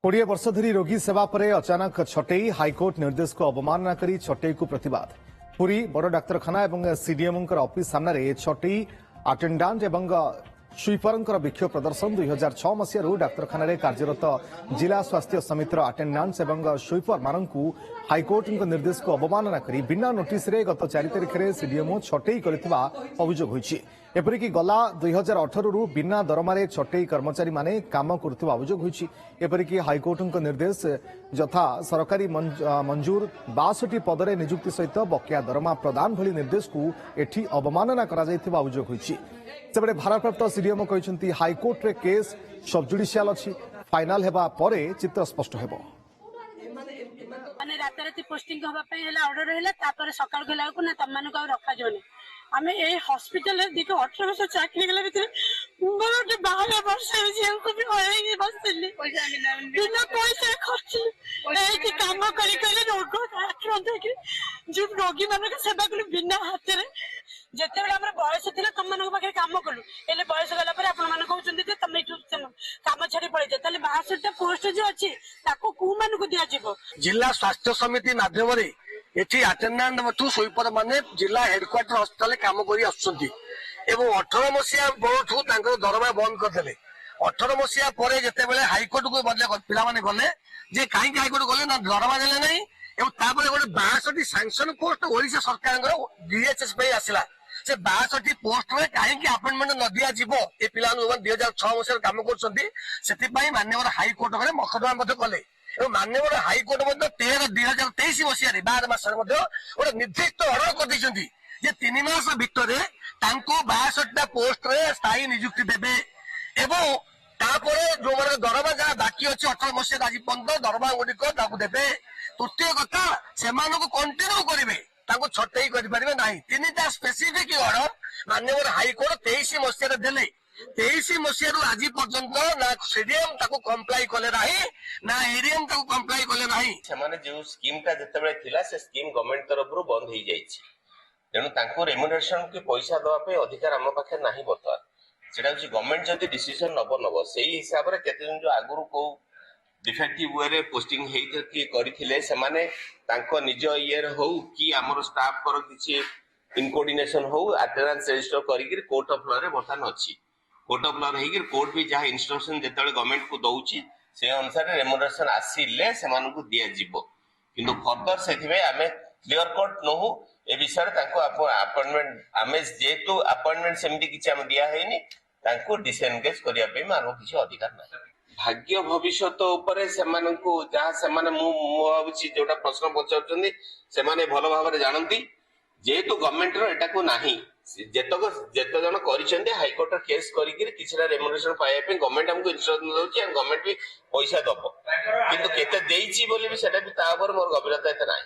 कोड़े वर्ष धरी रोगी सेवा पर अचानक छटई हाइकोर्ट निर्देश को अवमानना करी छटई को प्रतिवाद पुरी बड़ डाक्तरखाना और सीडीएम ऑफिस सामने छटई अटेंडांट एवं स्वीपर विक्षोभ प्रदर्शन 2006 मसीह डाक्तरखाना कार्यरत जिला स्वास्थ्य समितिर अटेंडांट्स और स्वीपर मानू हाइकोर्ट निर्देश को अवमानना करी बिना नोटिस रे गत 4 तारिख में सीडीएमओ छटई करथिबा अभियोग होईछि। एपरिक गला 2018 रु बिना दरमारे छटई कर्मचारी माने काम करथिबा अभियोग होईछि। एपरिक हाइकोर्ट निर्देश यथा सरकारी मंजूर 62 पदरे नियुक्ति सहित बकिया दरमा प्रदान भली निर्देश को एठी अवमानना करा जायथिबा अभियोग होईछि। सेबडे भारप्राप्त सीडीएमओ कहिसंती हाइकोर्ट रे केस सब जुडिशियल अछि, फाइनल हेबा परे चित्र स्पष्ट हेबो। माने राताराती पोस्टिंग हवा पे हैला ऑर्डर हैला तापर सकाळ गेला को ना तम्मान को रखा जोने आमे ए हॉस्पिटल रे देखो 18 वर्ष चाकरी गेला भीतर मोर 12 वर्ष जेल को भी होई बसली बिना पैसा खर्च एठी काम करी करी रोग आक्रांत कि जो रोगी मानक सेवा कलु बिना हाथ रे जते बेला हमर बयस थिला तम मानक पाखे काम कलु एले बयस गला पर आपण मानक कहउचंदी जे तमे काम छाड़ी पड़े जे ताले 62 पोस्ट जे अछि ताको कु मानक दिया जिवो। जिला स्वास्थ्य समिति माध्यम एठी अटेंडेंट ठू स्वीपर माने जिला हेडक्वार्टर हॉस्पिटल काम करी आछुंती एवं 18 मसिया बहुठू तांकर दरमा बंद करदेले। 18 मसिया परे जते बेले हाईकोर्ट को बदले पिला माने गले जे काई हाईकोर्ट गले ना दरमा देले नै एवं तापर गोटे 62 सैंक्शन पोस्ट ओडिशा सरकार डीएचएस पे आसिला से 62 पोस्ट में कहीं अपॉइंटमेंट न दिया जीवो ए पिला 2006 मसिया काम करछंती सेति पई माननीय हाईकोर्ट में मकदमा मध्य कले एवं माननीय हाईकोर्ट 13/2023 मसीह 12 मास गोटे निर्दिष्ट ऑर्डर कर 3 मास भितर 62 पोस्ट रे स्थायी नियुक्ति देवे एवं जो दरमा जहाँ बाकी अच्छे 18 मसीह आज पर्यटन दरमा गुड़िक देवे। तृतीय कथा से कंटिन्यू करेंगे छटई करें ना 3टा स्पेसिफिक ऑर्डर माननीय हाईकोर्ट 23 मसीह देले 23 मसीह आज पर्यंत ना सीडीएम कंप्लाई कले ना ना एडीएम कंप्लाई कले ना जो स्कीम टा जिते थिला से स्कीम गवर्नमेंट तरफ बंद हो जाइए तेणु तांको रेम्युनरेशन के पैसा दवा अधिकार आम पाखे ना बर्तमान सेटा गवर्नमेंट जदि डिसीजन नब से हिसाब से केते जो आगुरु को डिफेक्टिव वे रे पोस्टिंग करथिले से माने तांको निज ईयर हो कि हमर स्टाफ कर किछि इनकोऑर्डिनेशन हो अटेंडेंस रजिस्टर करी कोर्ट ऑफ लॉ रे बर्तमान अछि। कोर्ट ऑफ लॉ रही कोर्ट भी जहाँ इंस्ट्रक्शन जिते गवर्नमेंट को दौची से अनुसार रेम्युनरेशन आसिले से दिया जीवो किंतु फर्दर से आमे क्लियर कट नहु ए विषय अपॉइंटमेंट आमे जेतु अपॉइंटमेंट सेमती किछि हम दिया हैनी तांको डिसएंगेज करिया पे मानो किछि अधिकार ना भाग्य भविष्यत उपरे सेमानंकु जहाँ सेमाने मु भाबुछि जोटा प्रश्न पचारछन्ती सेमाने भलो भाबरे जानंती जेतु गवर्नमेंट रो एटा को नाही जेत जन कर हाईकोर्ट केस करी रेम्युनरेशन पाइबा गवर्नमेंट हमको इंस्ट्रक्शन दउछि एंड गवर्नमेंट भी पैसा दबो किंतु केते देइछि बोली भी सेटा भी ता मोर गभीरता एते नाही।